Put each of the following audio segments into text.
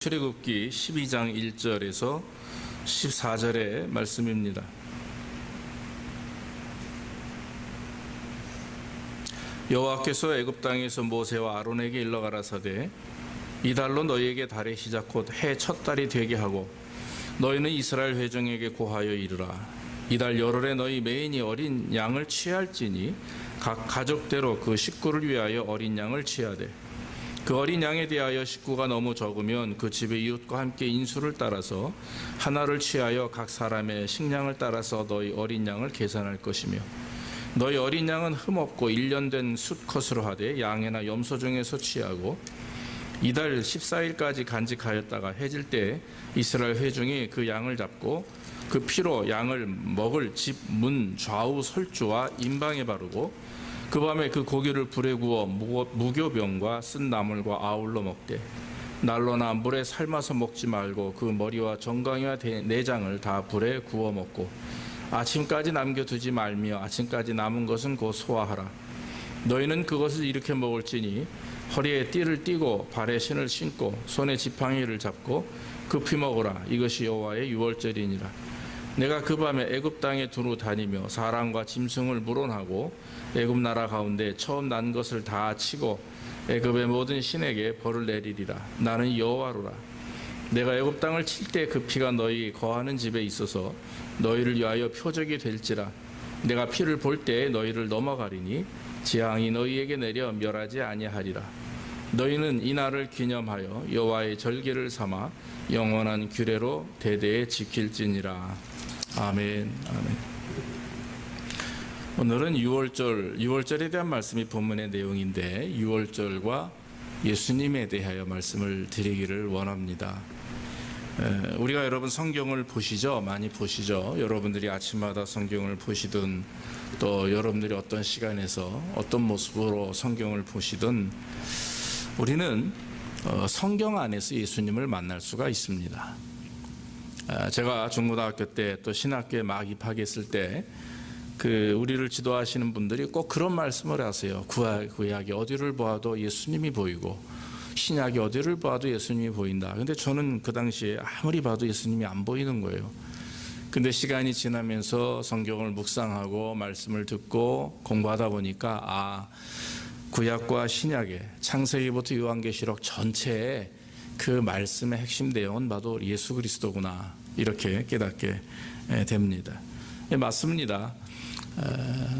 출애굽기 12장 1절에서 14절의 말씀입니다. 여호와께서 애굽 땅에서 모세와 아론에게 일러 가라사대 이달로 너희에게 달의 시작 곧 해 첫 달이 되게 하고 너희는 이스라엘 회중에게 고하여 이르라. 이달 열흘에 너희 매인이 어린 양을 취할지니 각 가족대로 그 식구를 위하여 어린 양을 취하되 그 어린 양에 대하여 식구가 너무 적으면 그 집의 이웃과 함께 인수를 따라서 하나를 취하여 각 사람의 식량을 따라서 너희 어린 양을 계산할 것이며 너희 어린 양은 흠없고 1년 된 수컷으로 하되 양이나 염소 중에서 취하고 이달 14일까지 간직하였다가 해질 때 이스라엘 회중이 그 양을 잡고 그 피로 양을 먹을 집 문 좌우 설주와 임방에 바르고 그 밤에 그 고기를 불에 구워 무교병과 쓴 나물과 아울러 먹되 난로나 물에 삶아서 먹지 말고 그 머리와 정강이와 내장을 다 불에 구워 먹고 아침까지 남겨두지 말며 아침까지 남은 것은 곧 소화하라. 너희는 그것을 이렇게 먹을지니 허리에 띠를 띠고 발에 신을 신고 손에 지팡이를 잡고 급히 먹으라. 이것이 여호와의 유월절이니라. 내가 그 밤에 애굽 땅에 두루 다니며 사람과 짐승을 물어나고 애굽 나라 가운데 처음 난 것을 다 치고 애굽의 모든 신에게 벌을 내리리라. 나는 여호와로라. 내가 애굽 땅을 칠 때 그 피가 너희 거하는 집에 있어서 너희를 위하여 표적이 될지라. 내가 피를 볼 때 너희를 넘어가리니 재앙이 너희에게 내려 멸하지 아니하리라. 너희는 이 날을 기념하여 여호와의 절기를 삼아 영원한 규례로 대대에 지킬지니라. 아멘. 아멘. 오늘은 유월절에 대한 말씀이 본문의 내용인데 유월절과 예수님에 대하여 말씀을 드리기를 원합니다. 우리가 여러분 성경을 보시죠? 많이 보시죠? 여러분들이 아침마다 성경을 보시든 또 여러분들이 어떤 시간에서 어떤 모습으로 성경을 보시든 우리는 성경 안에서 예수님을 만날 수가 있습니다. 제가 중고등학교 때 또 신학교에 막 입학했을 때 우리를 지도하시는 분들이 꼭 그런 말씀을 하세요. 구약이 어디를 보아도 예수님이 보이고 신약이 어디를 봐도 예수님이 보인다. 근데 저는 그 당시에 아무리 봐도 예수님이 안 보이는 거예요. 근데 시간이 지나면서 성경을 묵상하고 말씀을 듣고 공부하다 보니까 구약과 신약의 창세기부터 요한계시록 전체에 그 말씀의 핵심 내용은 바로 예수 그리스도구나 이렇게 깨닫게 됩니다. 맞습니다.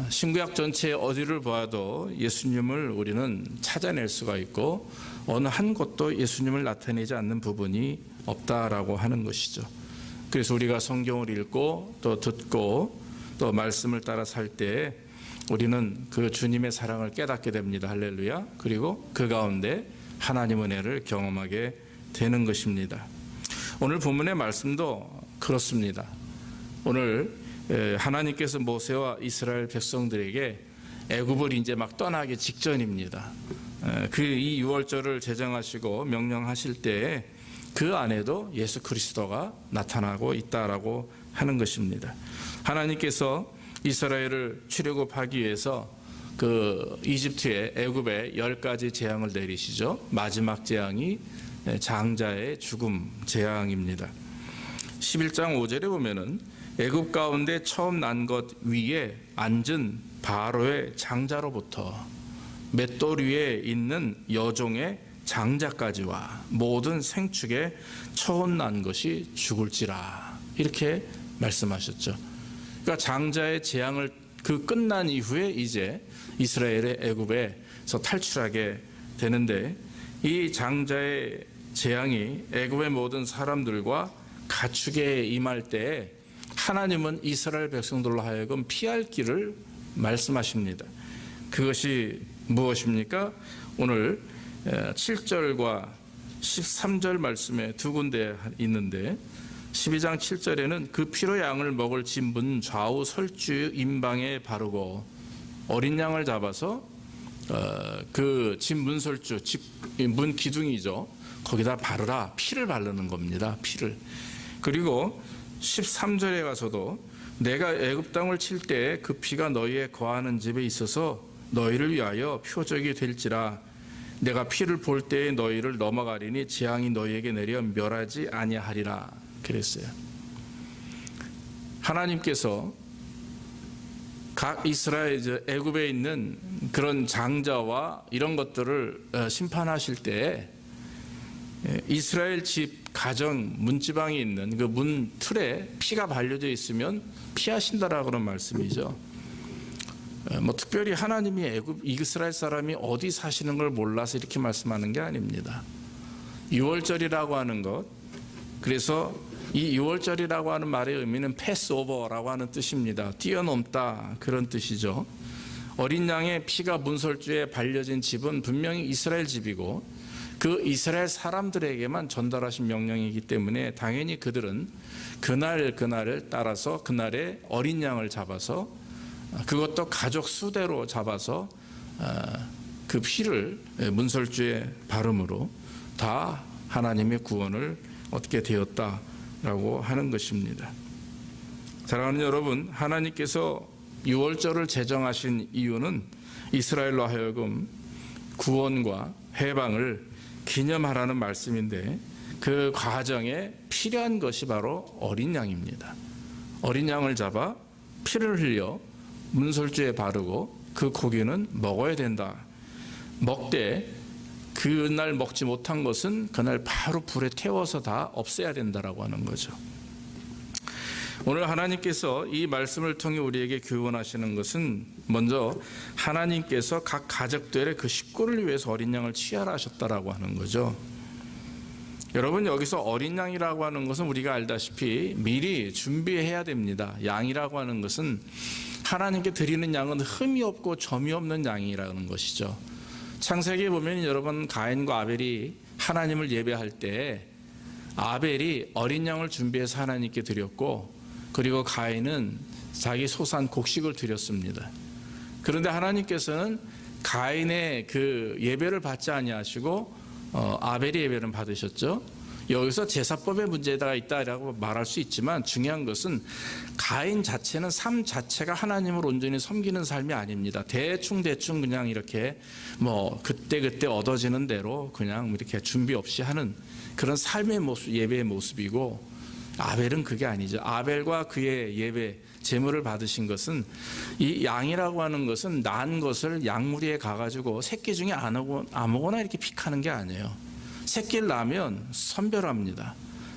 신구약 전체 어디를 봐도 예수님을 우리는 찾아낼 수가 있고 어느 한 곳도 예수님을 나타내지 않는 부분이 없다라고 하는 것이죠. 그래서 우리가 성경을 읽고 또 듣고 또 말씀을 따라 살 때 우리는 그 주님의 사랑을 깨닫게 됩니다. 할렐루야. 그리고 그 가운데 하나님 은혜를 경험하게 되는 것입니다. 오늘 본문의 말씀도 그렇습니다. 오늘 하나님께서 모세와 이스라엘 백성들에게 애굽을 이제 막 떠나기 직전입니다. 이 유월절을 제정하시고 명령하실 때에 그 안에도 예수 그리스도가 나타나고 있다라고 하는 것입니다. 하나님께서 이스라엘을 출애굽하기 위해서 이집트의 애굽에 10가지 재앙을 내리시죠. 마지막 재앙이 장자의 죽음 재앙입니다. 11장 5절에 보면은 애굽 가운데 처음 난 것 위에 앉은 바로의 장자로부터 맷돌 위에 있는 여종의 장자까지와 모든 생축에 처음 난 것이 죽을지라 이렇게 말씀하셨죠. 그러니까 장자의 재앙을 끝난 이후에 이제 이스라엘의 애굽에서 탈출하게 되는데 이 장자의 재앙이 애굽의 모든 사람들과 가축에 임할 때에 하나님은 이스라엘 백성들로 하여금 피할 길을 말씀하십니다. 그것이 무엇입니까? 오늘 7절과 13절 말씀에 두 군데 있는데 12장 7절에는 그 피로 양을 먹을 집 문 좌우 설주 임방에 바르고 어린 양을 잡아서 그 집 문설주 문 기둥이죠. 거기다 바르라. 피를 바르는 겁니다. 피를. 그리고 13절에 가서도 내가 애굽 땅을 칠 때 그 피가 너희의 거하는 집에 있어서 너희를 위하여 표적이 될지라. 내가 피를 볼 때에 너희를 넘어가리니 재앙이 너희에게 내려 멸하지 아니하리라 그랬어요. 하나님께서 각 이스라엘 애굽에 있는 그런 장자와 이런 것들을 심판하실 때 이스라엘 집 가정 문지방에 있는 그 문 틀에 피가 발려져 있으면 피하신다라고 그런 말씀이죠. 뭐 특별히 하나님이 애굽 이스라엘 사람이 어디 사시는 걸 몰라서 이렇게 말씀하는 게 아닙니다. 유월절이라고 하는 것, 그래서 이 유월절이라고 하는 말의 의미는 패스오버라고 하는 뜻입니다. 뛰어넘다 그런 뜻이죠. 어린 양의 피가 문설주에 발려진 집은 분명히 이스라엘 집이고 그 이스라엘 사람들에게만 전달하신 명령이기 때문에 당연히 그들은 그날을 따라서 그날에 어린 양을 잡아서 그것도 가족 수대로 잡아서 그 피를 문설주에 바름으로 다 하나님의 구원을 얻게 되었다라고 하는 것입니다. 사랑하는 여러분, 하나님께서 유월절을 제정하신 이유는 이스라엘로 하여금 구원과 해방을 기념하라는 말씀인데 그 과정에 필요한 것이 바로 어린 양입니다. 어린 양을 잡아 피를 흘려 문설주에 바르고 그 고기는 먹어야 된다. 먹되 그날 먹지 못한 것은 그날 바로 불에 태워서 다 없애야 된다라고 하는 거죠. 오늘 하나님께서 이 말씀을 통해 우리에게 교훈하시는 것은 먼저 하나님께서 각 가족들의 그 식구를 위해서 어린 양을 취하라 하셨다라고 하는 거죠. 여러분, 여기서 어린 양이라고 하는 것은 우리가 알다시피 미리 준비해야 됩니다. 양이라고 하는 것은 하나님께 드리는 양은 흠이 없고 점이 없는 양이라는 것이죠. 창세기에 보면 여러분, 가인과 아벨이 하나님을 예배할 때 아벨이 어린 양을 준비해서 하나님께 드렸고, 그리고 가인은 자기 소산 곡식을 드렸습니다. 그런데 하나님께서는 가인의 그 예배를 받지 아니하시고 아벨의 예배를 받으셨죠. 여기서 제사법의 문제가 있다라고 말할 수 있지만 중요한 것은 가인 자체는 삶 자체가 하나님을 온전히 섬기는 삶이 아닙니다. 대충 그냥 이렇게 뭐 그때 얻어지는 대로 그냥 이렇게 준비 없이 하는 그런 삶의 모습, 예배의 모습이고, 아벨은 그게 아니죠. 아벨과 그의 예배 제물을 받으신 것은 이 양이라고 하는 것은 난 것을 양무리에 가가지고 새끼 중에 아무거나 이렇게 픽하는 게 아니에요. 새끼를 낳으면 선별합니다.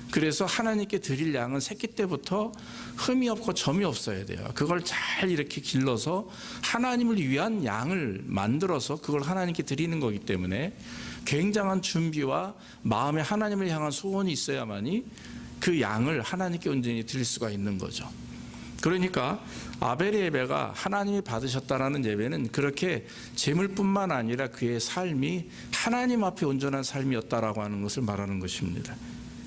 그래서 하나님께 드릴 양은 새끼 때부터 흠이 없고 점이 없어야 돼요. 그걸 잘 이렇게 길러서 하나님을 위한 양을 만들어서 그걸 하나님께 드리는 거기 때문에 굉장한 준비와 마음에 하나님을 향한 소원이 있어야만이 그 양을 하나님께 온전히 드릴 수가 있는 거죠. 그러니까 아벨의 예배가 하나님이 받으셨다라는 예배는 그렇게 재물뿐만 아니라 그의 삶이 하나님 앞에 온전한 삶이었다라고 하는 것을 말하는 것입니다.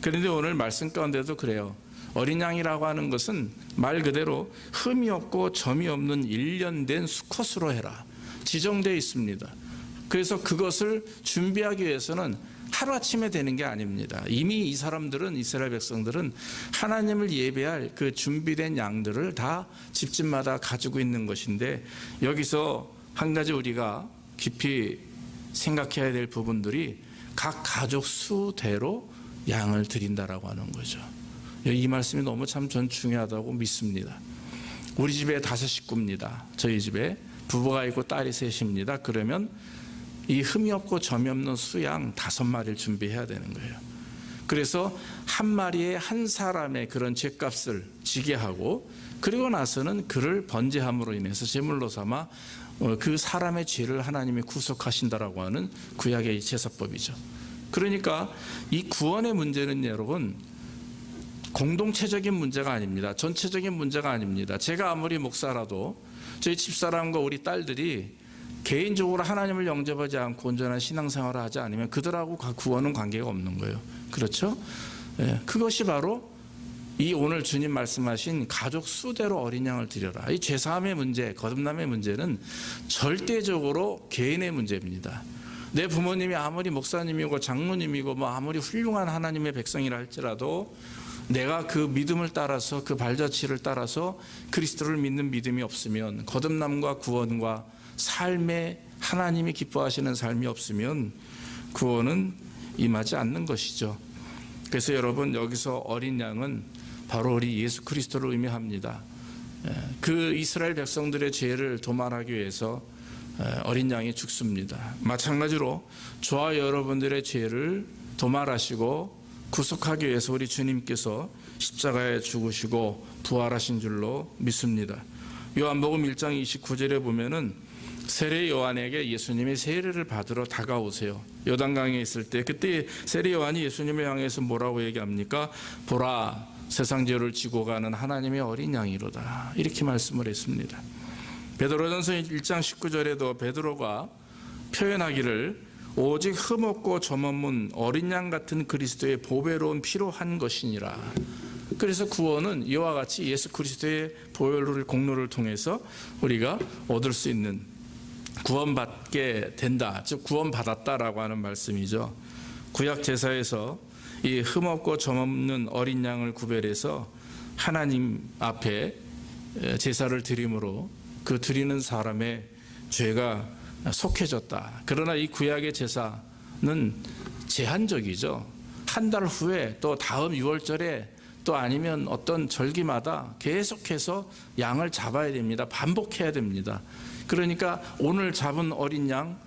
그런데 오늘 말씀 가운데도 그래요. 어린 양이라고 하는 것은 말 그대로 흠이 없고 점이 없는 일련된 수컷으로 해라, 지정되어 있습니다. 그래서 그것을 준비하기 위해서는 하루아침에 되는 게 아닙니다. 이미 이 사람들은, 이스라엘 백성들은 하나님을 예배할 그 준비된 양들을 다 집집마다 가지고 있는 것인데, 여기서 한 가지 우리가 깊이 생각해야 될 부분들이 각 가족 수대로 양을 드린다라고 하는 거죠. 이 말씀이 너무 참 전 중요하다고 믿습니다. 우리 집에 5 식구입니다. 저희 집에 부부가 있고 딸이 셋입니다. 그러면 이 흠이 없고 점이 없는 수양 5마리를 준비해야 되는 거예요. 그래서 한 마리에 한 사람의 그런 죗값을 지게 하고, 그리고 나서는 그를 번제함으로 인해서 제물로 삼아 그 사람의 죄를 하나님이 구속하신다라고 하는 구약의 제사법이죠. 그러니까 이 구원의 문제는 여러분 공동체적인 문제가 아닙니다. 전체적인 문제가 아닙니다. 제가 아무리 목사라도 저희 집사람과 우리 딸들이 개인적으로 하나님을 영접하지 않고 온전한 신앙생활을 하지 않으면 그들하고 구원은 관계가 없는 거예요. 그렇죠? 예, 그것이 바로 이 오늘 주님 말씀하신 가족 수대로 어린 양을 드려라. 이 죄사함의 문제, 거듭남의 문제는 절대적으로 개인의 문제입니다. 내 부모님이 아무리 목사님이고 장로님이고 뭐 아무리 훌륭한 하나님의 백성이라 할지라도 내가 그 믿음을 따라서, 그 발자취를 따라서 그리스도를 믿는 믿음이 없으면 거듭남과 구원과 삶의 하나님이 기뻐하시는 삶이 없으면 구원은 임하지 않는 것이죠. 그래서 여러분, 여기서 어린 양은 바로 우리 예수 그리스도를 의미합니다. 그 이스라엘 백성들의 죄를 도말하기 위해서 어린 양이 죽습니다. 마찬가지로 저와 여러분들의 죄를 도말하시고 구속하기 위해서 우리 주님께서 십자가에 죽으시고 부활하신 줄로 믿습니다. 요한복음 1장 29절에 보면은 세례 요한에게 예수님이 세례를 받으러 다가오세요. 요단강에 있을 때, 그때 세례 요한이 예수님을 향해서 뭐라고 얘기합니까? 보라, 세상 죄를 지고 가는 하나님의 어린 양이로다, 이렇게 말씀을 했습니다. 베드로전서 1장 19절에도 베드로가 표현하기를 오직 흠없고 점없는 어린 양 같은 그리스도의 보배로운 피로 한 것이니라. 그래서 구원은 이와 같이 예수 그리스도의 보혈 공로를 통해서 우리가 얻을 수 있는, 구원받게 된다, 즉 구원받았다라고 하는 말씀이죠. 구약 제사에서 이 흠없고 점없는 어린 양을 구별해서 하나님 앞에 제사를 드림으로 그 드리는 사람의 죄가 속해졌다. 그러나 이 구약의 제사는 제한적이죠. 한 달 후에 또 다음 6월절에 또 아니면 어떤 절기마다 계속해서 양을 잡아야 됩니다. 반복해야 됩니다. 그러니까 오늘 잡은 어린 양,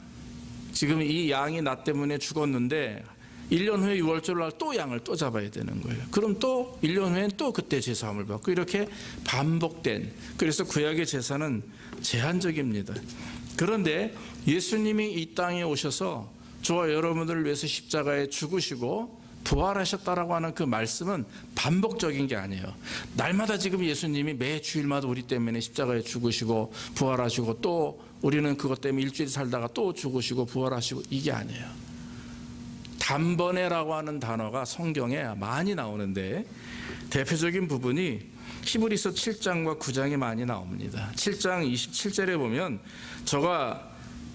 지금 이 양이 나 때문에 죽었는데 1년 후에 6월절 날 또 양을 또 잡아야 되는 거예요. 그럼 또 1년 후엔 또 그때 제사함을 받고, 이렇게 반복된, 그래서 구약의 제사는 제한적입니다. 그런데 예수님이 이 땅에 오셔서 저와 여러분들을 위해서 십자가에 죽으시고 부활하셨다라고 하는 그 말씀은 반복적인 게 아니에요. 날마다 지금 예수님이 매 주일마다 우리 때문에 십자가에 죽으시고 부활하시고, 또 우리는 그것 때문에 일주일 살다가 또 죽으시고 부활하시고, 이게 아니에요. 단번에라고 하는 단어가 성경에 많이 나오는데 대표적인 부분이 히브리서 7장과 9장에 많이 나옵니다. 7장 27절에 보면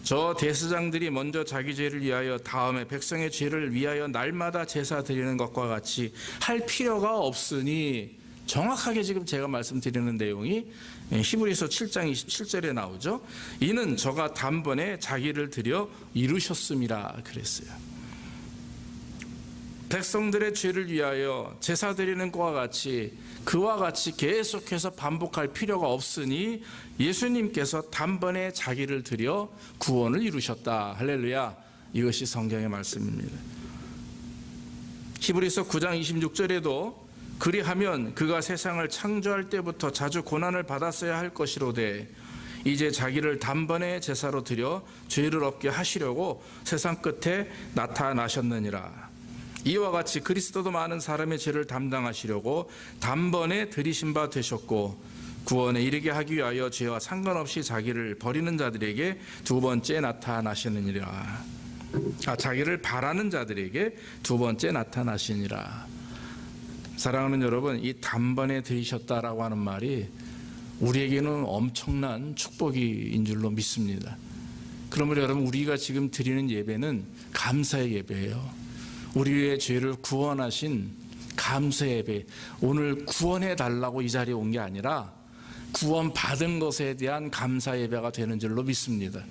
저 대제사장들이 먼저 자기 죄를 위하여 다음에 백성의 죄를 위하여 날마다 제사 드리는 것과 같이 할 필요가 없으니, 정확하게 지금 제가 말씀드리는 내용이 히브리서 7장 27절에 나오죠. 이는 저가 단번에 자기를 드려 이루셨음이라 그랬어요. 백성들의 죄를 위하여 제사 드리는 것과 같이, 그와 같이 계속해서 반복할 필요가 없으니 예수님께서 단번에 자기를 드려 구원을 이루셨다. 할렐루야. 이것이 성경의 말씀입니다. 히브리서 9장 26절에도 그리하면 그가 세상을 창조할 때부터 자주 고난을 받았어야 할 것이로되 이제 자기를 단번에 제사로 드려 죄를 없게 하시려고 세상 끝에 나타나셨느니라. 이와 같이 그리스도도 많은 사람의 죄를 담당하시려고 단번에 들이신 바 되셨고, 구원에 이르게 하기 위하여 죄와 상관없이 자기를 버리는 자들에게 두 번째 나타나시느니라. 자기를 바라는 자들에게 두 번째 나타나시니라. 사랑하는 여러분, 이 단번에 들이셨다라고 하는 말이 우리에게는 엄청난 축복인 줄로 믿습니다. 그러므로 여러분, 우리가 지금 드리는 예배는 감사의 예배예요. 우리의 죄를 구원하신 감사의 예배. 오늘 구원해 달라고 이 자리에 온 게 아니라 구원받은 것에 대한 감사 예배가 되는 줄로 믿습니다.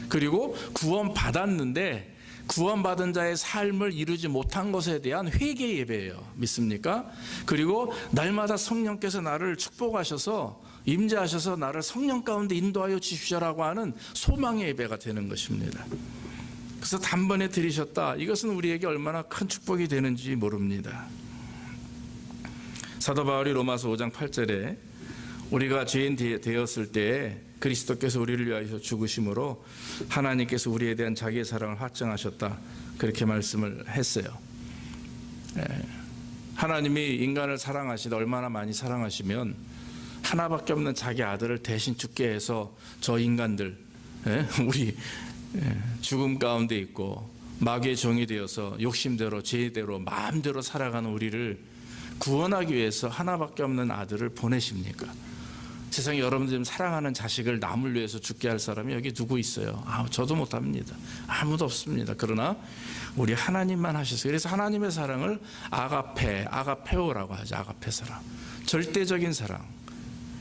그리고 구원받았는데 구원받은 자의 삶을 이루지 못한 것에 대한 회개 예배예요. 믿습니까? 그리고 날마다 성령께서 나를 축복하셔서 임재하셔서 나를 성령 가운데 인도하여 주시라고 하는 소망의 예배가 되는 것입니다. 그래서 단번에 들이셨다. 이것은 우리에게 얼마나 큰 축복이 되는지 모릅니다. 사도 바울이 로마서 5장 8절에 우리가 죄인 되었을 때 그리스도께서 우리를 위하여 죽으심으로 하나님께서 우리에 대한 자기의 사랑을 확증하셨다, 그렇게 말씀을 했어요. 하나님이 인간을 사랑하시다 얼마나 많이 사랑하시면 하나밖에 없는 자기 아들을 대신 죽게 해서 저 인간들, 우리 죽음 가운데 있고 마귀의 종이 되어서 욕심대로 죄대로 마음대로 살아가는 우리를 구원하기 위해서 하나밖에 없는 아들을 보내십니까? 세상에 여러분들 지금 사랑하는 자식을 남을 위해서 죽게 할 사람이 여기 누구 있어요? 저도 못합니다. 아무도 없습니다. 그러나 우리 하나님만 하셨어요. 그래서 하나님의 사랑을 아가페오라고 하죠. 아가페 사랑, 절대적인 사랑.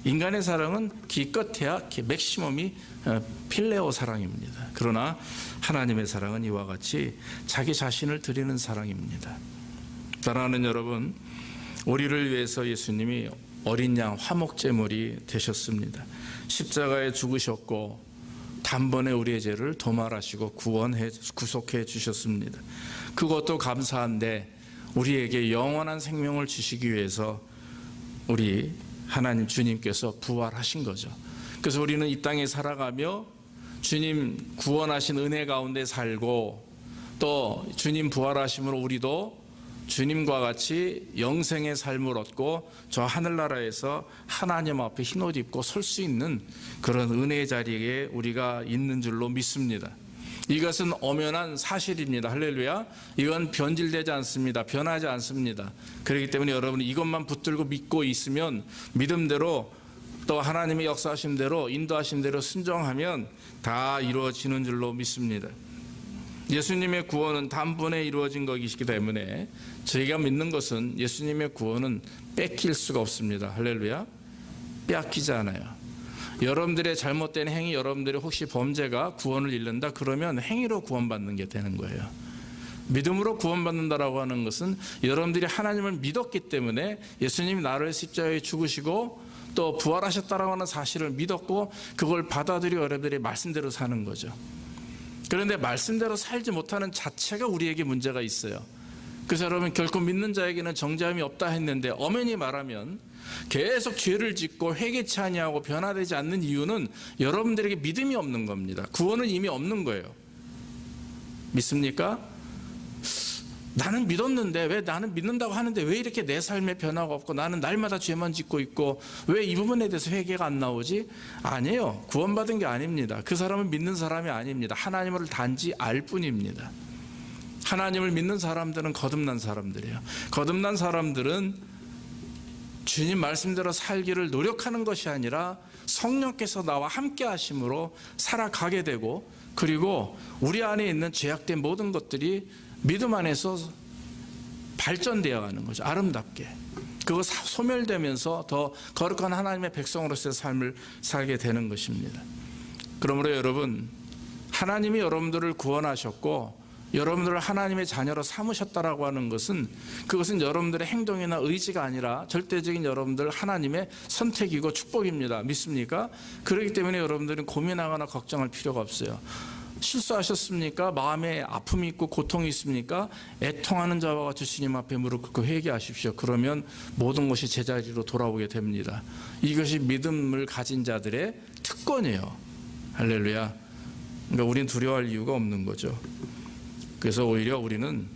인간의 사랑은 기껏해야 맥시멈이 필레오 사랑입니다. 그러나 하나님의 사랑은 이와 같이 자기 자신을 드리는 사랑입니다. 사랑하는 여러분, 우리를 위해서 예수님이 어린 양 화목제물이 되셨습니다. 십자가에 죽으셨고 단번에 우리의 죄를 도말하시고 구속해 주셨습니다. 그것도 감사한데 우리에게 영원한 생명을 주시기 위해서 우리 하나님 주님께서 부활하신 거죠. 그래서 우리는 이 땅에 살아가며 주님 구원하신 은혜 가운데 살고 또 주님 부활하심으로 우리도 주님과 같이 영생의 삶을 얻고 저 하늘나라에서 하나님 앞에 흰옷 입고 설 수 있는 그런 은혜의 자리에 우리가 있는 줄로 믿습니다. 이것은 엄연한 사실입니다. 할렐루야. 이건 변질되지 않습니다. 변하지 않습니다. 그렇기 때문에 여러분이 이것만 붙들고 믿고 있으면 믿음대로 또 하나님의 역사하신 대로 인도하신 대로 순종하면 다 이루어지는 줄로 믿습니다. 예수님의 구원은 단번에 이루어진 것이기 때문에 저희가 믿는 것은 예수님의 구원은 뺏길 수가 없습니다. 할렐루야. 빼앗기지 않아요. 여러분들의 잘못된 행위, 여러분들의 혹시 범죄가 구원을 잃는다 그러면 행위로 구원받는 게 되는 거예요. 믿음으로 구원받는다라고 하는 것은 여러분들이 하나님을 믿었기 때문에 예수님이 나를 십자가에 죽으시고 또 부활하셨다라고 하는 사실을 믿었고 그걸 받아들여 여러분들이 말씀대로 사는 거죠. 그런데 말씀대로 살지 못하는 자체가 우리에게 문제가 있어요. 그래서 여러분 결코 믿는 자에게는 정죄함이 없다 했는데 엄연히 말하면 계속 죄를 짓고 회개치 아니하고 변화되지 않는 이유는 여러분들에게 믿음이 없는 겁니다. 구원은 이미 없는 거예요. 믿습니까? 나는 믿었는데 왜 나는 믿는다고 하는데 왜 이렇게 내 삶에 변화가 없고 나는 날마다 죄만 짓고 있고 왜 이 부분에 대해서 회개가 안 나오지? 아니에요. 구원받은 게 아닙니다. 그 사람은 믿는 사람이 아닙니다. 하나님을 단지 알 뿐입니다. 하나님을 믿는 사람들은 거듭난 사람들이에요. 거듭난 사람들은 주님 말씀대로 살기를 노력하는 것이 아니라 성령께서 나와 함께 하심으로 살아가게 되고 그리고 우리 안에 있는 죄악된 모든 것들이 믿음 안에서 발전되어 가는 거죠. 아름답게. 그거 소멸되면서 더 거룩한 하나님의 백성으로서의 삶을 살게 되는 것입니다. 그러므로 여러분, 하나님이 여러분들을 구원하셨고 여러분들을 하나님의 자녀로 삼으셨다라고 하는 것은 그것은 여러분들의 행동이나 의지가 아니라 절대적인 여러분들 하나님의 선택이고 축복입니다. 믿습니까? 그렇기 때문에 여러분들은 고민하거나 걱정할 필요가 없어요. 실수하셨습니까? 마음에 아픔이 있고 고통이 있습니까? 애통하는 자와 같이 주님 앞에 무릎 꿇고 회개하십시오. 그러면 모든 것이 제자리로 돌아오게 됩니다. 이것이 믿음을 가진 자들의 특권이에요. 할렐루야. 그러니까 우리는 두려워할 이유가 없는 거죠. 그래서 오히려 우리는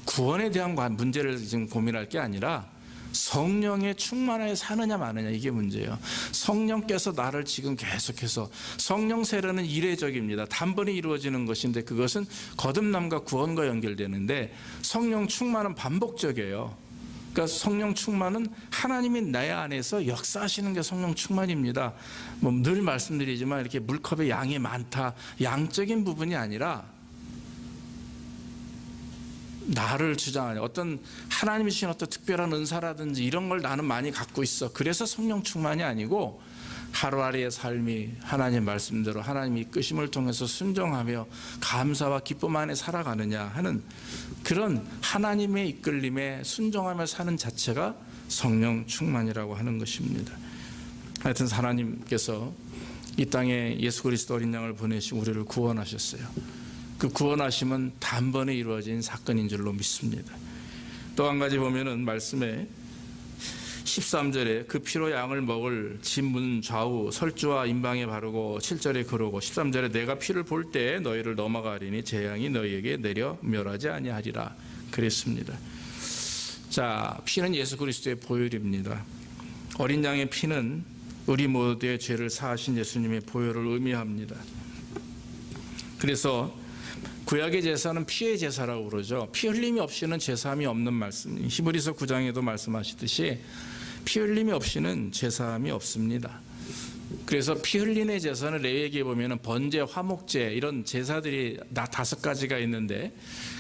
구원에 대한 문제를 지금 고민할 게 아니라 성령의 충만하에 사느냐 마느냐 이게 문제예요. 성령께서 나를 지금 계속해서 성령 세례는 이례적입니다. 단번에 이루어지는 것인데 그것은 거듭남과 구원과 연결되는데 성령 충만은 반복적이에요. 그러니까 성령 충만은 하나님이 내 안에서 역사하시는 게 성령 충만입니다. 뭐 늘 말씀드리지만 이렇게 물컵에 양이 많다 양적인 부분이 아니라 나를 주장하는 어떤 하나님이 주신 어떤 특별한 은사라든지 이런 걸 나는 많이 갖고 있어. 그래서 성령 충만이 아니고 하루하루의 삶이 하나님 말씀대로 하나님이 이끄심을 통해서 순종하며 감사와 기쁨 안에 살아가느냐 하는 그런 하나님의 이끌림에 순종하며 사는 자체가 성령 충만이라고 하는 것입니다. 하여튼 하나님께서 이 땅에 예수 그리스도 어린 양을 보내시고 우리를 구원하셨어요. 그 구원하심은 단번에 이루어진 사건인 줄로 믿습니다. 또 한 가지 보면은 말씀에 13절에 그 피로 양을 먹을 진문 좌우 설주와 임방에 바르고 7절에 그러고 13절에 내가 피를 볼 때 너희를 넘어가리니 재앙이 너희에게 내려 멸하지 아니하리라 그랬습니다. 자, 피는 예수 그리스도의 보혈입니다. 어린 양의 피는 우리 모두의 죄를 사하신 예수님의 보혈을 의미합니다. 그래서 구약의 제사는 피의 제사라고 그러죠. 피 흘림이 없이는 제사함이 없는 말씀. 히브리서 9장에도 말씀하시듯이 피 흘림이 없이는 제사함이 없습니다. 그래서 피 흘리는 제사는 레위기에 보면은 번제, 화목제 이런 제사들이 5가지가 있는데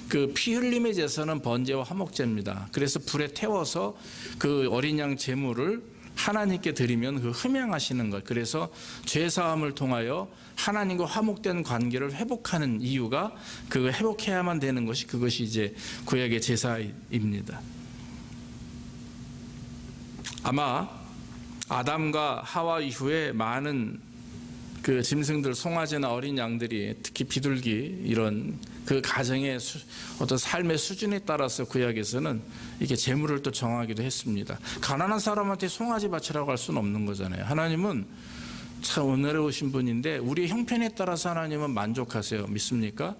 그 피 흘림의 제사는 번제와 화목제입니다. 그래서 불에 태워서 그 어린 양 제물을 하나님께 드리면 그 흠양하시는 것. 그래서 죄사함을 통하여 하나님과 화목된 관계를 회복하는 이유가 그 회복해야만 되는 것이 그것이 이제 구약의 제사입니다. 아마 아담과 하와 이후에 많은 그 짐승들, 송아지나 어린 양들이 특히 비둘기 이런 그 가정의 어떤 삶의 수준에 따라서 구약에서는 이게 제물을 또 정하기도 했습니다. 가난한 사람한테 송아지 바치라고 할 수는 없는 거잖아요. 하나님은 참 은혜로우신 분인데 우리의 형편에 따라서 하나님은 만족하세요. 믿습니까?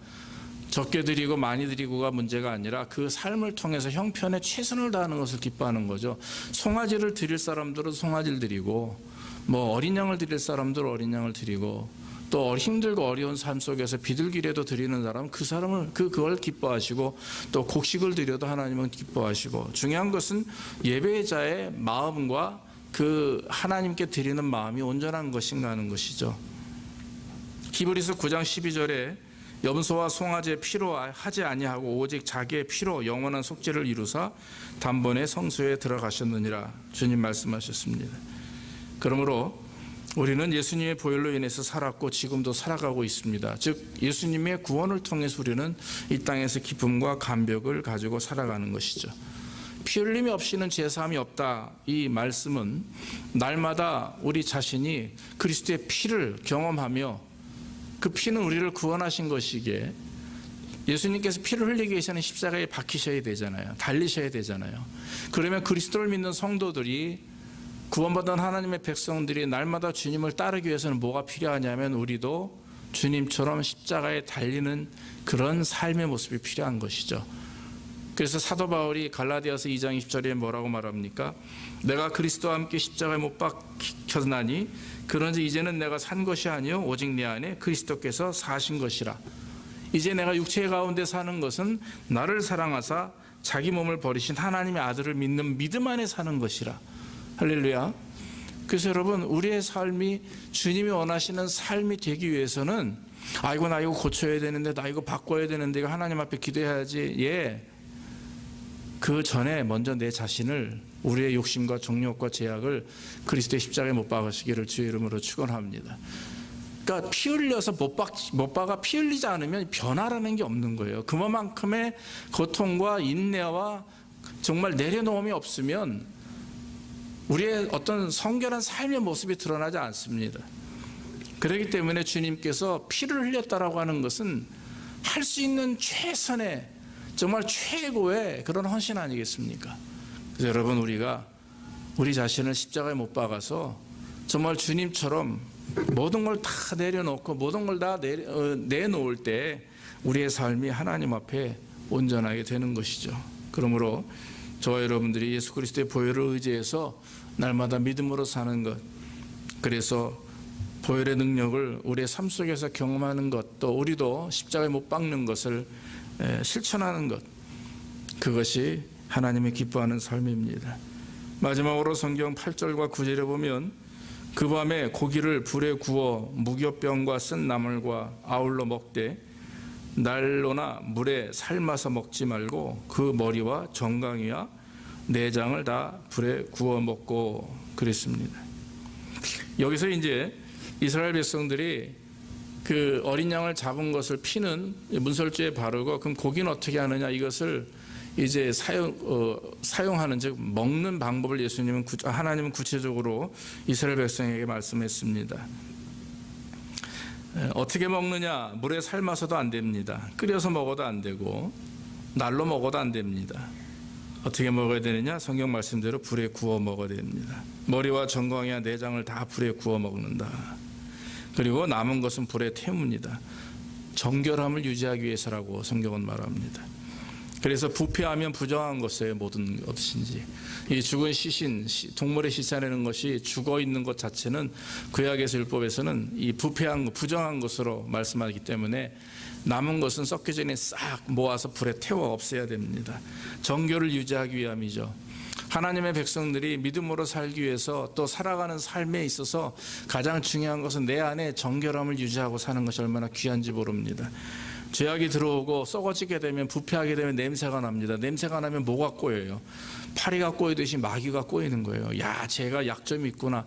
적게 드리고 많이 드리고가 문제가 아니라 그 삶을 통해서 형편에 최선을 다하는 것을 기뻐하는 거죠. 송아지를 드릴 사람들은 송아지를 드리고 뭐 어린 양을 드릴 사람들은 어린 양을 드리고 또 힘들고 어려운 삶 속에서 비둘기라도 드리는 사람은 그 사람을 그걸 기뻐하시고 또 곡식을 드려도 하나님은 기뻐하시고 중요한 것은 예배자의 마음과 그 하나님께 드리는 마음이 온전한 것인가 하는 것이죠. 히브리서 9장 12절에 염소와 송아지의 피로 하지 아니하고 오직 자기의 피로 영원한 속죄를 이루사 단번에 성소에 들어가셨느니라 주님 말씀하셨습니다. 그러므로 우리는 예수님의 보혈로 인해서 살았고 지금도 살아가고 있습니다. 즉 예수님의 구원을 통해서 우리는 이 땅에서 기쁨과 감격을 가지고 살아가는 것이죠. 피 흘림이 없이는 제사함이 없다. 이 말씀은 날마다 우리 자신이 그리스도의 피를 경험하며 그 피는 우리를 구원하신 것이기에 예수님께서 피를 흘리기 위해서는 십자가에 박히셔야 되잖아요. 달리셔야 되잖아요. 그러면 그리스도를 믿는 성도들이 구원받은 하나님의 백성들이 날마다 주님을 따르기 위해서는 뭐가 필요하냐면 우리도 주님처럼 십자가에 달리는 그런 삶의 모습이 필요한 것이죠. 그래서 사도 바울이 갈라디아서 2장 20절에 뭐라고 말합니까? 내가 그리스도와 함께 십자가에 못 박혔나니 그런지 이제는 내가 산 것이 아니요 오직 내 안에 그리스도께서 사신 것이라. 이제 내가 육체 가운데 사는 것은 나를 사랑하사 자기 몸을 버리신 하나님의 아들을 믿는 믿음 안에 사는 것이라. 할렐루야. 그래서 여러분 우리의 삶이 주님이 원하시는 삶이 되기 위해서는 아이고 나 이거 고쳐야 되는데 나 이거 바꿔야 되는데 이거 하나님 앞에 기도해야지. 예. 그 전에 먼저 내 자신을 우리의 욕심과 정욕과 제약을 그리스도의 십자가에 못 박으시기를 주의 이름으로 축원합니다. 그러니까 피 흘려서 못 박아 피 흘리지 않으면 변화라는 게 없는 거예요. 그만큼의 고통과 인내와 정말 내려놓음이 없으면 우리의 어떤 성결한 삶의 모습이 드러나지 않습니다. 그렇기 때문에 주님께서 피를 흘렸다라고 하는 것은 할 수 있는 최선의 정말 최고의 그런 헌신 아니겠습니까? 그래서 여러분 우리가 우리 자신을 십자가에 못 박아서 정말 주님처럼 모든 걸 다 내려놓고 모든 걸 다 내놓을 때 우리의 삶이 하나님 앞에 온전하게 되는 것이죠. 그러므로 저와 여러분들이 예수 그리스도의 보혈을 의지해서 날마다 믿음으로 사는 것, 그래서 보혈의 능력을 우리의 삶 속에서 경험하는 것, 또 우리도 십자가에 못 박는 것을 실천하는 것, 그것이 하나님이 기뻐하는 삶입니다. 마지막으로 성경 8절과 9절에 보면 그 밤에 고기를 불에 구워 무교병과 쓴 나물과 아울러 먹되 난로나 물에 삶아서 먹지 말고 그 머리와 정강이와 내장을 다 불에 구워 먹고 그랬습니다. 여기서 이제 이스라엘 백성들이 그 어린 양을 잡은 것을 피는 문설주에 바르고 그럼 고기는 어떻게 하느냐 이것을 이제 사용하는 즉 먹는 방법을 하나님은 구체적으로 이스라엘 백성에게 말씀했습니다. 어떻게 먹느냐? 물에 삶아서도 안 됩니다. 끓여서 먹어도 안 되고 날로 먹어도 안 됩니다. 어떻게 먹어야 되느냐? 성경 말씀대로 불에 구워 먹어야 됩니다. 머리와 정강이와 내장을 다 불에 구워 먹는다. 그리고 남은 것은 불에 태웁니다. 정결함을 유지하기 위해서라고 성경은 말합니다. 그래서 부패하면 부정한 것이에요. 모든 것인지 이 죽은 시신, 동물의 시신이라는 것이 죽어 있는 것 자체는 구약에서 율법에서는 이 부패한 것, 부정한 것으로 말씀하기 때문에 남은 것은 썩기 전에 싹 모아서 불에 태워 없애야 됩니다. 정결을 유지하기 위함이죠. 하나님의 백성들이 믿음으로 살기 위해서 또 살아가는 삶에 있어서 가장 중요한 것은 내 안에 정결함을 유지하고 사는 것이 얼마나 귀한지 모릅니다. 죄악이 들어오고 썩어지게 되면 부패하게 되면 냄새가 납니다. 냄새가 나면 뭐가 꼬여요? 파리가 꼬이듯이 마귀가 꼬이는 거예요. 야, 제가 약점이 있구나.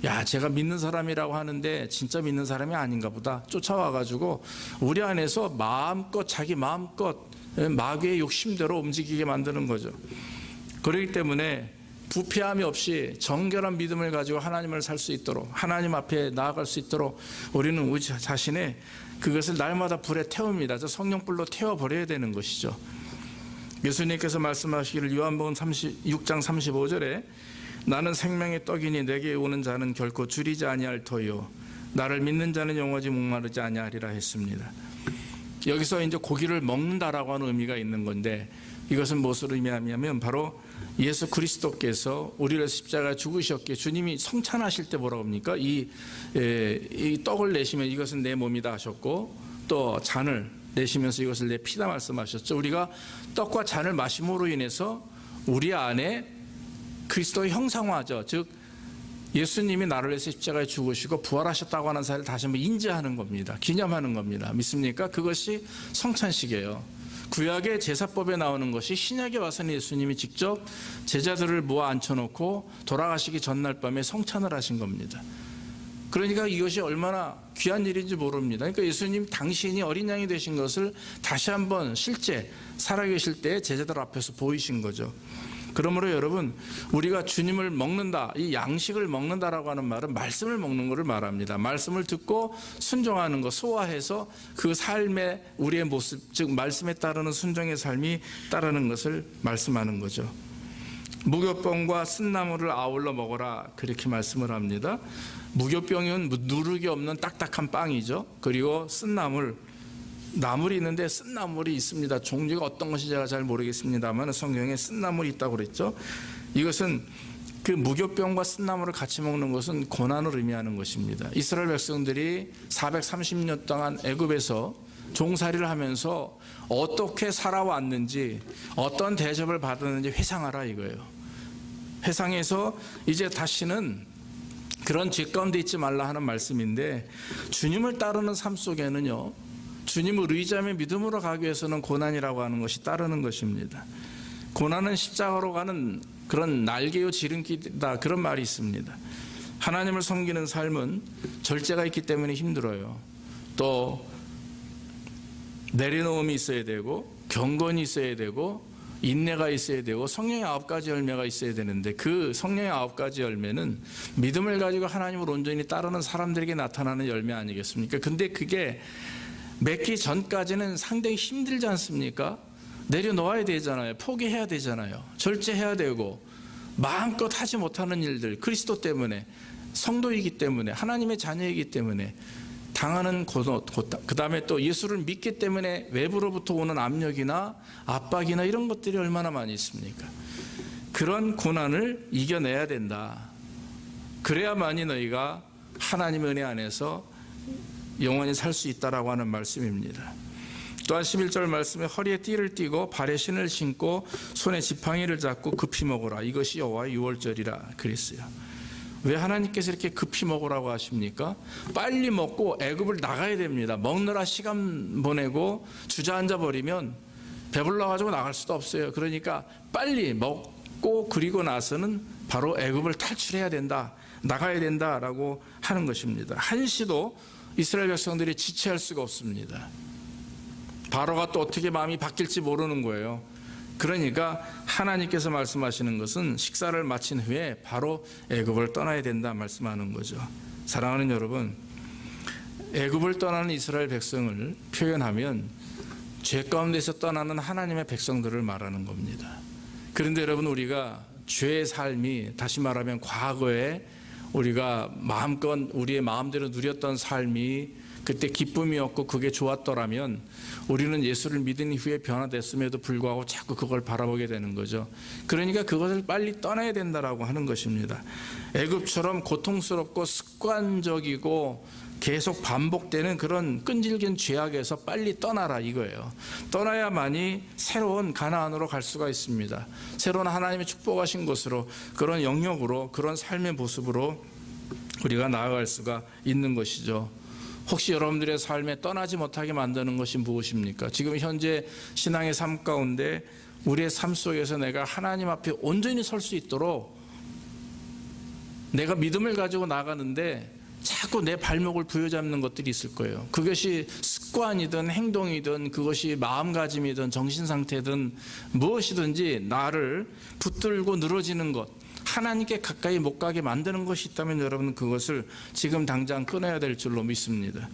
야, 제가 믿는 사람이라고 하는데 진짜 믿는 사람이 아닌가 보다. 쫓아와가지고 우리 안에서 마음껏 자기 마음껏 마귀의 욕심대로 움직이게 만드는 거죠. 그렇기 때문에 부패함이 없이 정결한 믿음을 가지고 하나님을 살 수 있도록, 하나님 앞에 나아갈 수 있도록 우리는 우리 자신의 그것을 날마다 불에 태웁니다. 저 성령불로 태워버려야 되는 것이죠. 예수님께서 말씀하시기를 요한복음 6장 35절에 나는 생명의 떡이니 내게 오는 자는 결코 줄이지 아니할 터요 나를 믿는 자는 영원히 목마르지 아니하리라 했습니다. 여기서 이제 고기를 먹는다라고 하는 의미가 있는 건데, 이것은 무엇을 의미하냐면 바로 예수 그리스도께서 우리를 십자가에 죽으셨기에 주님이 성찬하실 때 뭐라고 합니까? 이 떡을 내시면 이것은 내 몸이다 하셨고, 또 잔을 내시면서 이것을 내 피다 말씀하셨죠. 우리가 떡과 잔을 마심으로 인해서 우리 안에 그리스도의 형상화죠. 즉 예수님이 나를 위해서 십자가에 죽으시고 부활하셨다고 하는 사실을 다시 한번 인지하는 겁니다. 기념하는 겁니다. 믿습니까? 그것이 성찬식이에요. 구약의 제사법에 나오는 것이 신약에 와서는 예수님이 직접 제자들을 모아 앉혀놓고 돌아가시기 전날 밤에 성찬을 하신 겁니다. 그러니까 이것이 얼마나 귀한 일인지 모릅니다. 그러니까 예수님 당신이 어린 양이 되신 것을 다시 한번 실제 살아계실 때 제자들 앞에서 보이신 거죠. 그러므로 여러분, 우리가 주님을 먹는다, 이 양식을 먹는다라고 하는 말은 말씀을 먹는 것을 말합니다. 말씀을 듣고 순종하는 것, 소화해서 그 삶의 우리의 모습, 즉 말씀에 따르는 순종의 삶이 따르는 것을 말씀하는 거죠. 무교병과 쓴나물을 아울러 먹어라, 그렇게 말씀을 합니다. 무교병은 누룩이 없는 딱딱한 빵이죠. 그리고 쓴나물, 나물이 있는데 쓴나물이 있습니다. 종류가 어떤 것인지 제가 잘 모르겠습니다만 성경에 쓴나물이 있다고 그랬죠. 이것은 그 무교병과 쓴나물을 같이 먹는 것은 고난을 의미하는 것입니다. 이스라엘 백성들이 430년 동안 애굽에서 종살이를 하면서 어떻게 살아왔는지, 어떤 대접을 받았는지 회상하라 이거예요. 회상해서 이제 다시는 그런 죄 가운데 있지 말라 하는 말씀인데, 주님을 따르는 삶 속에는요, 주님을 의지하며 믿음으로 가기 위해서는 고난이라고 하는 것이 따르는 것입니다. 고난은 십자가로 가는 그런 날개요 지름길이다, 그런 말이 있습니다. 하나님을 섬기는 삶은 절제가 있기 때문에 힘들어요. 또 내려놓음이 있어야 되고, 경건이 있어야 되고, 인내가 있어야 되고, 성령의 9가지 열매가 있어야 되는데, 그 성령의 9가지 열매는 믿음을 가지고 하나님을 온전히 따르는 사람들에게 나타나는 열매 아니겠습니까? 근데 그게 맺기 전까지는 상당히 힘들지 않습니까? 내려놓아야 되잖아요. 포기해야 되잖아요. 절제해야 되고, 마음껏 하지 못하는 일들, 그리스도 때문에, 성도이기 때문에, 하나님의 자녀이기 때문에 당하는 고통, 그 다음에 또 예수를 믿기 때문에 외부로부터 오는 압력이나 압박이나 이런 것들이 얼마나 많이 있습니까? 그런 고난을 이겨내야 된다. 그래야만이 너희가 하나님의 은혜 안에서 영원히 살 수 있다라고 하는 말씀입니다. 또한 11절 말씀에 허리에 띠를 띠고 발에 신을 신고 손에 지팡이를 잡고 급히 먹어라. 이것이 여호와의 유월절이라 그랬어요. 왜 하나님께서 이렇게 급히 먹으라고 하십니까? 빨리 먹고 애굽을 나가야 됩니다. 먹느라 시간 보내고 주저앉아 버리면 배불러가지고 나갈 수도 없어요. 그러니까 빨리 먹고 그리고 나서는 바로 애굽을 탈출해야 된다, 나가야 된다라고 하는 것입니다. 한시도 이스라엘 백성들이 지체할 수가 없습니다. 바로가 또 어떻게 마음이 바뀔지 모르는 거예요. 그러니까 하나님께서 말씀하시는 것은 식사를 마친 후에 바로 애굽을 떠나야 된다 말씀하는 거죠. 사랑하는 여러분, 애굽을 떠나는 이스라엘 백성을 표현하면 죄 가운데서 떠나는 하나님의 백성들을 말하는 겁니다. 그런데 여러분, 우리가 죄의 삶이, 다시 말하면 과거에 우리가 마음껏 우리의 마음대로 누렸던 삶이 그때 기쁨이었고 그게 좋았더라면 우리는 예수를 믿은 이후에 변화됐음에도 불구하고 자꾸 그걸 바라보게 되는 거죠. 그러니까 그것을 빨리 떠나야 된다라고 하는 것입니다. 애굽처럼 고통스럽고 습관적이고 계속 반복되는 그런 끈질긴 죄악에서 빨리 떠나라 이거예요. 떠나야만이 새로운 가나안으로 갈 수가 있습니다. 새로운 하나님의 축복하신 곳으로, 그런 영역으로, 그런 삶의 모습으로 우리가 나아갈 수가 있는 것이죠. 혹시 여러분들의 삶에 떠나지 못하게 만드는 것이 무엇입니까? 지금 현재 신앙의 삶 가운데 우리의 삶 속에서 내가 하나님 앞에 온전히 설 수 있도록 내가 믿음을 가지고 나가는데 자꾸 내 발목을 부여잡는 것들이 있을 거예요. 그것이 습관이든 행동이든 그것이 마음가짐이든 정신상태든 무엇이든지 나를 붙들고 늘어지는 것, 하나님께 가까이 못 가게 만드는 것이 있다면 여러분 그것을 지금 당장 끊어야 될 줄로 믿습니다.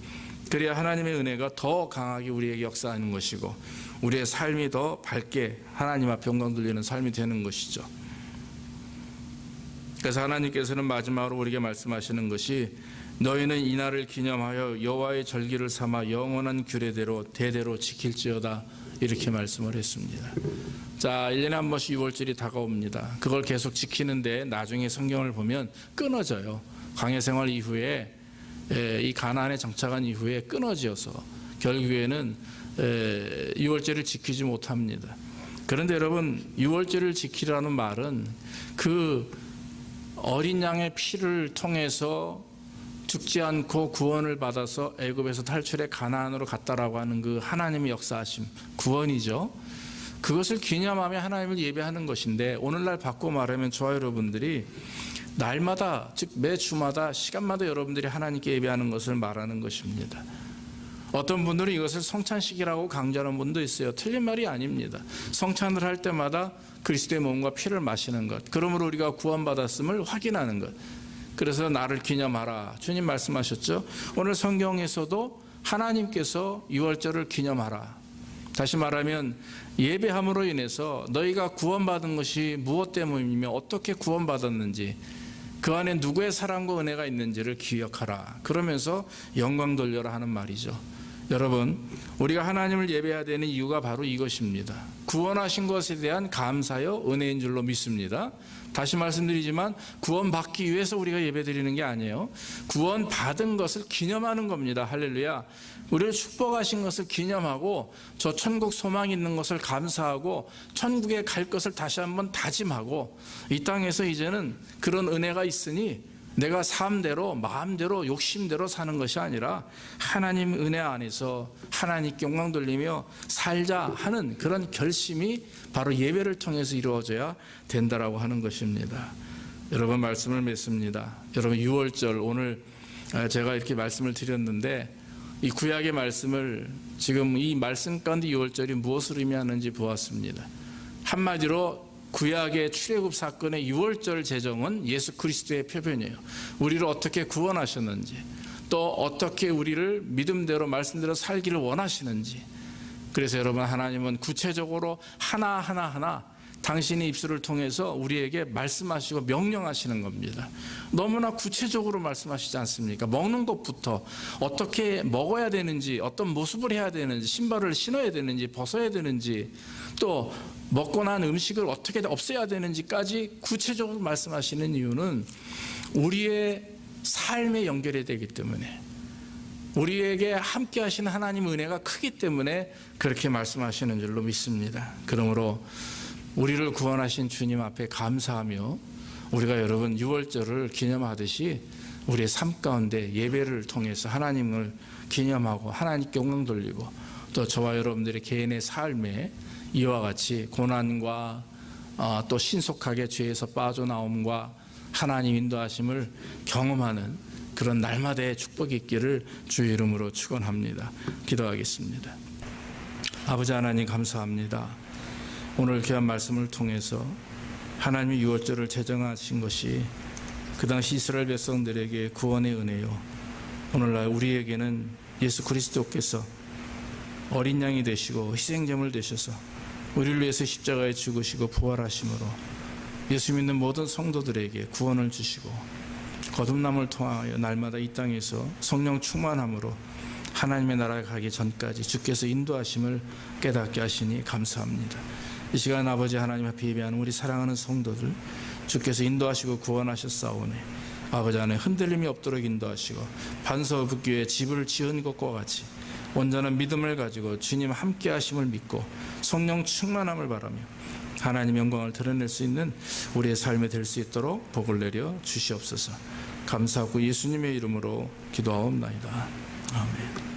그래야 하나님의 은혜가 더 강하게 우리에게 역사하는 것이고 우리의 삶이 더 밝게 하나님 앞에 영광 돌리는 삶이 되는 것이죠. 그래서 하나님께서는 마지막으로 우리에게 말씀하시는 것이 너희는 이날을 기념하여 여호와의 절기를 삼아 영원한 규례대로 대대로 지킬지어다 이렇게 말씀을 했습니다. 자, 1년에 한 번씩 6월절이 다가옵니다. 그걸 계속 지키는데 나중에 성경을 보면 끊어져요. 광야 생활 이후에 이 가나안에 정착한 이후에 끊어져서 결국에는 6월절을 지키지 못합니다. 그런데 여러분 6월절을 지키라는 말은 그 어린 양의 피를 통해서 죽지 않고 구원을 받아서 애굽에서 탈출해 가나안으로 갔다라고 하는 그 하나님의 역사하심, 구원이죠. 그것을 기념하며 하나님을 예배하는 것인데 오늘날 바꿔 말하면 저와 여러분들이 날마다 즉 매 주마다 시간마다 여러분들이 하나님께 예배하는 것을 말하는 것입니다. 어떤 분들은 이것을 성찬식이라고 강조하는 분도 있어요. 틀린 말이 아닙니다. 성찬을 할 때마다 그리스도의 몸과 피를 마시는 것, 그러므로 우리가 구원받았음을 확인하는 것, 그래서 나를 기념하라 주님 말씀하셨죠. 오늘 성경에서도 하나님께서 6월절을 기념하라, 다시 말하면 예배함으로 인해서 너희가 구원받은 것이 무엇 때문이며 어떻게 구원받았는지 그 안에 누구의 사랑과 은혜가 있는지를 기억하라, 그러면서 영광 돌려라 하는 말이죠. 여러분 우리가 하나님을 예배해야 되는 이유가 바로 이것입니다. 구원하신 것에 대한 감사요 은혜인 줄로 믿습니다. 다시 말씀드리지만 구원받기 위해서 우리가 예배드리는 게 아니에요. 구원받은 것을 기념하는 겁니다. 할렐루야. 우리를 축복하신 것을 기념하고 저 천국 소망이 있는 것을 감사하고 천국에 갈 것을 다시 한번 다짐하고 이 땅에서 이제는 그런 은혜가 있으니 내가 삶대로 마음대로 욕심대로 사는 것이 아니라 하나님 은혜 안에서 하나님께 영광 돌리며 살자 하는 그런 결심이 바로 예배를 통해서 이루어져야 된다라고 하는 것입니다. 여러분 말씀을 맺습니다. 여러분 6월절 오늘 제가 이렇게 말씀을 드렸는데 이 구약의 말씀을 지금 이 말씀 가운데 6월절이 무엇을 의미하는지 보았습니다. 한마디로 구약의 출애굽 사건의 6월절 제정은 예수 그리스도의 표변이에요. 우리를 어떻게 구원하셨는지, 또 어떻게 우리를 믿음대로 말씀대로 살기를 원하시는지. 그래서 여러분 하나님은 구체적으로 하나하나 당신의 입술을 통해서 우리에게 말씀하시고 명령하시는 겁니다. 너무나 구체적으로 말씀하시지 않습니까? 먹는 것부터 어떻게 먹어야 되는지, 어떤 모습을 해야 되는지, 신발을 신어야 되는지, 벗어야 되는지, 또 먹고 난 음식을 어떻게 없애야 되는지까지 구체적으로 말씀하시는 이유는 우리의 삶에 연결이 되기 때문에, 우리에게 함께 하시는 하나님 은혜가 크기 때문에 그렇게 말씀하시는 줄로 믿습니다. 그러므로 우리를 구원하신 주님 앞에 감사하며 우리가 여러분 6월절을 기념하듯이 우리의 삶 가운데 예배를 통해서 하나님을 기념하고 하나님께 영광 돌리고 또 저와 여러분들의 개인의 삶에 이와 같이 고난과 또 신속하게 죄에서 빠져나옴과 하나님 인도하심을 경험하는 그런 날마다의 축복이 있기를 주의 이름으로 축원합니다. 기도하겠습니다. 아버지 하나님 감사합니다. 오늘 귀한 말씀을 통해서 하나님이 6월절을 제정하신 것이 그 당시 이스라엘 백성들에게 구원의 은혜요, 오늘날 우리에게는 예수 그리스도께서 어린 양이 되시고 희생제물 되셔서 우리를 위해서 십자가에 죽으시고 부활하심으로 예수 믿는 모든 성도들에게 구원을 주시고 거듭남을 통하여 날마다 이 땅에서 성령 충만함으로 하나님의 나라에 가기 전까지 주께서 인도하심을 깨닫게 하시니 감사합니다. 이 시간 아버지 하나님 앞에 예배하는 우리 사랑하는 성도들 주께서 인도하시고 구원하셨사오니 아버지 하나님 흔들림이 없도록 인도하시고 반석읍교에 집을 지은 것과 같이 온전한 믿음을 가지고 주님 함께 하심을 믿고 성령 충만함을 바라며 하나님 영광을 드러낼 수 있는 우리의 삶이 될 수 있도록 복을 내려 주시옵소서. 감사하고 예수님의 이름으로 기도하옵나이다. 아멘.